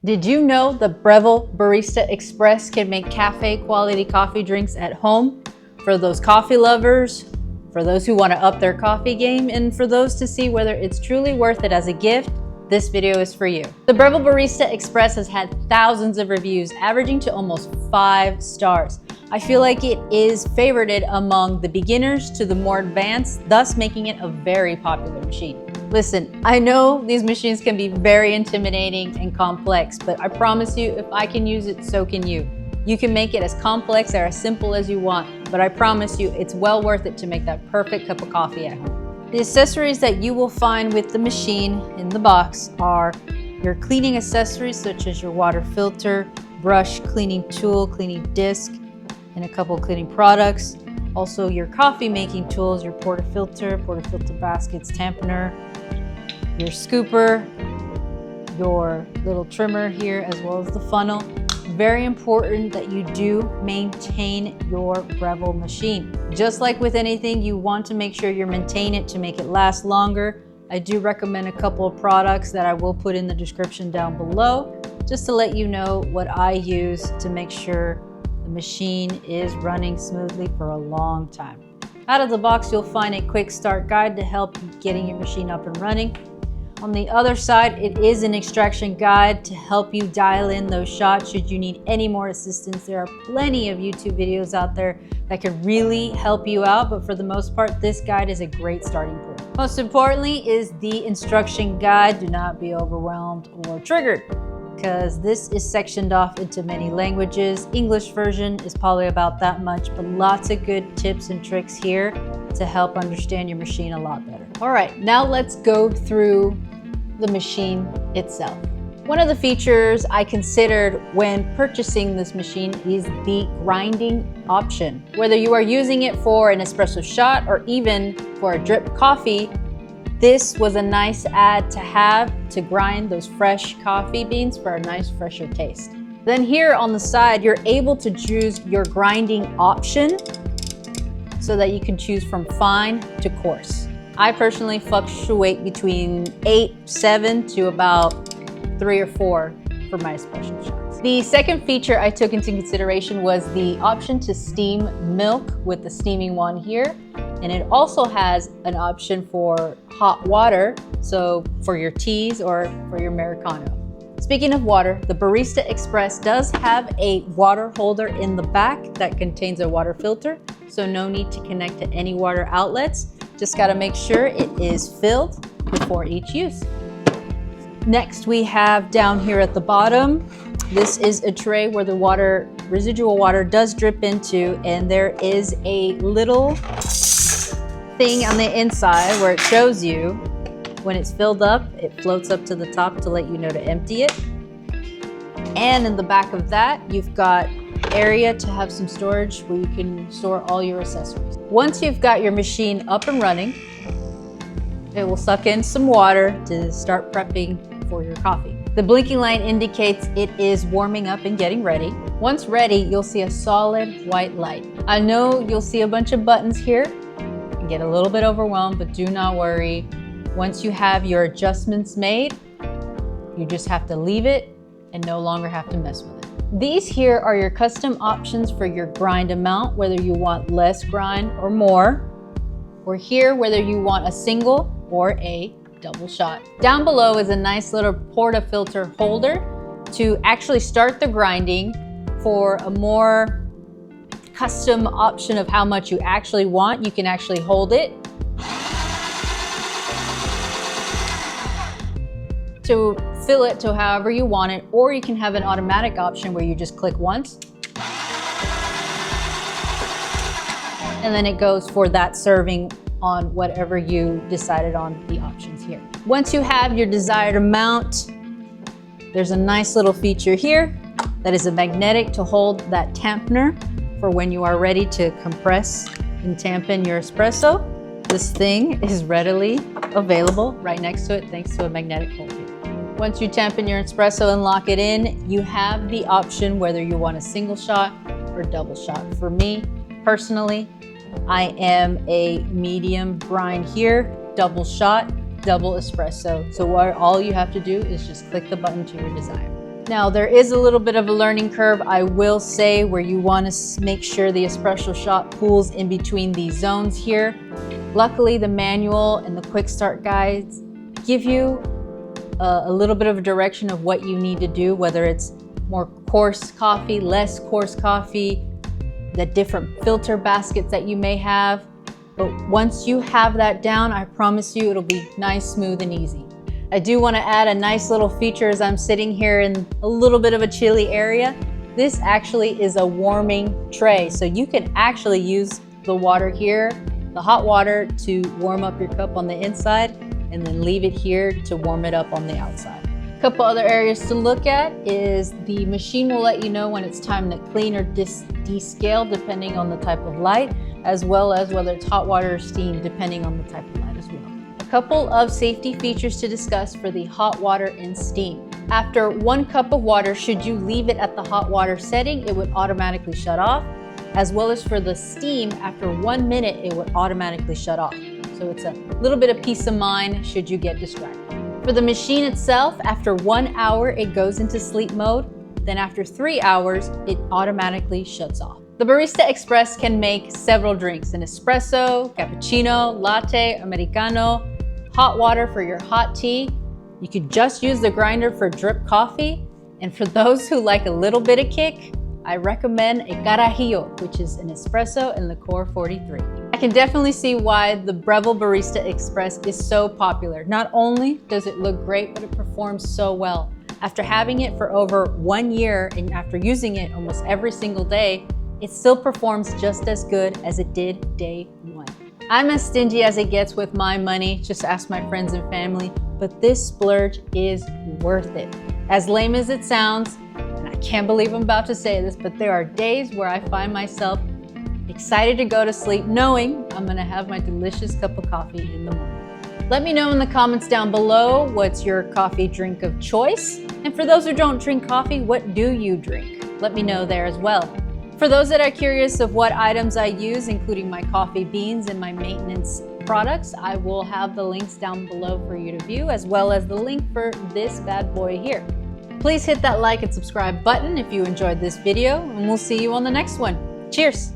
Did you know the Breville Barista Express can make cafe quality coffee drinks at home for those coffee lovers, for those who want to up their coffee game, and for those to see whether it's truly worth it as a gift? This video is for you. The Breville Barista Express has had thousands of reviews, averaging to almost 5 stars. I feel like it is favorited among the beginners to the more advanced, thus making it a very popular machine. Listen, I know these machines can be very intimidating and complex, but I promise you, if I can use it, so can you. You can make it as complex or as simple as you want, but I promise you, it's well worth it to make that perfect cup of coffee at home. The accessories that you will find with the machine in the box are your cleaning accessories, such as your water filter, brush, cleaning tool, cleaning disc, and a couple of cleaning products. Also your coffee making tools, your portafilter baskets, tampener, your scooper, your little trimmer here, as well as the funnel. Very important that you do maintain your Breville machine. Just like with anything, you want to make sure you maintain it to make it last longer. I do recommend a couple of products that I will put in the description down below, just to let you know what I use to make sure the machine is running smoothly for a long time. Out of the box, you'll find a quick start guide to help you getting your machine up and running. On the other side, it is an extraction guide to help you dial in those shots should you need any more assistance. There are plenty of YouTube videos out there that can really help you out, but for the most part, this guide is a great starting point. Most importantly is the instruction guide. Do not be overwhelmed or triggered, because this is sectioned off into many languages. English version is probably about that much, but lots of good tips and tricks here to help understand your machine a lot better. All right, now let's go through the machine itself. One of the features I considered when purchasing this machine is the grinding option. Whether you are using it for an espresso shot or even for a drip coffee, this was a nice add to have to grind those fresh coffee beans for a nice fresher taste. Then here on the side, you're able to choose your grinding option so that you can choose from fine to coarse. I personally fluctuate between 7 to about 3 or 4 for my espresso shots. The second feature I took into consideration was the option to steam milk with the steaming one here. And it also has an option for hot water, so for your teas or for your Americano. Speaking of water, the Barista Express does have a water holder in the back that contains a water filter, so no need to connect to any water outlets. Just gotta make sure it is filled before each use. Next, we have down here at the bottom, this is a tray where the residual water does drip into, and there is a little thing on the inside where it shows you when it's filled up, it floats up to the top to let you know to empty it. And in the back of that, you've got area to have some storage where you can store all your accessories. Once you've got your machine up and running, it will suck in some water to start prepping for your coffee. The blinking light indicates it is warming up and getting ready. Once ready, you'll see a solid white light. I know you'll see a bunch of buttons here and get a little bit overwhelmed, but do not worry. Once you have your adjustments made, you just have to leave it and no longer have to mess with it. These here are your custom options for your grind amount, whether you want less grind or more, or here whether you want a single or a double shot. Down below is a nice little portafilter holder to actually start the grinding. For a more custom option of how much you actually want, you can actually hold it to fill it to however you want it, or you can have an automatic option where you just click once and then it goes for that serving on whatever you decided on the options here. Once you have your desired amount, there's a nice little feature here that is a magnetic to hold that tampener for when you are ready to compress and tampen your espresso. This thing is readily available right next to it thanks to a magnetic hold here. Once you tampen your espresso and lock it in, you have the option whether you want a single shot or double shot. For me, personally, I am a medium grind here, double shot, double espresso. So all you have to do is just click the button to your desire. Now, there is a little bit of a learning curve, I will say, where you want to make sure the espresso shot pools in between these zones here. Luckily, the manual and the quick start guides give you a little bit of a direction of what you need to do, whether it's more coarse coffee, less coarse coffee, the different filter baskets that you may have. But once you have that down, I promise you it'll be nice, smooth, and easy. I do want to add a nice little feature as I'm sitting here in a little bit of a chilly area. This actually is a warming tray, so you can actually use the water here, the hot water, to warm up your cup on the inside and then leave it here to warm it up on the outside. A couple other areas to look at is the machine will let you know when it's time to clean or descale depending on the type of light, as well as whether it's hot water or steam depending on the type of light as well. A couple of safety features to discuss for the hot water and steam. After 1 cup of water, should you leave it at the hot water setting, it would automatically shut off, as well as for the steam, after 1 minute, it would automatically shut off. So it's a little bit of peace of mind should you get distracted. For the machine itself, after 1 hour, it goes into sleep mode. Then after 3 hours, it automatically shuts off. The Barista Express can make several drinks: an espresso, cappuccino, latte, americano, hot water for your hot tea. You could just use the grinder for drip coffee. And for those who like a little bit of kick, I recommend a carajillo, which is an espresso and liqueur 43. I can definitely see why the Breville Barista Express is so popular. Not only does it look great, but it performs so well. After having it for over 1 year and after using it almost every single day, it still performs just as good as it did day 1. I'm as stingy as it gets with my money, just ask my friends and family, but this splurge is worth it. As lame as it sounds, and I can't believe I'm about to say this, but there are days where I find myself excited to go to sleep knowing I'm gonna have my delicious cup of coffee in the morning. Let me know in the comments down below what's your coffee drink of choice. And for those who don't drink coffee, what do you drink? Let me know there as well. For those that are curious of what items I use, including my coffee beans and my maintenance products, I will have the links down below for you to view, as well as the link for this bad boy here. Please hit that like and subscribe button if you enjoyed this video, and we'll see you on the next one. Cheers!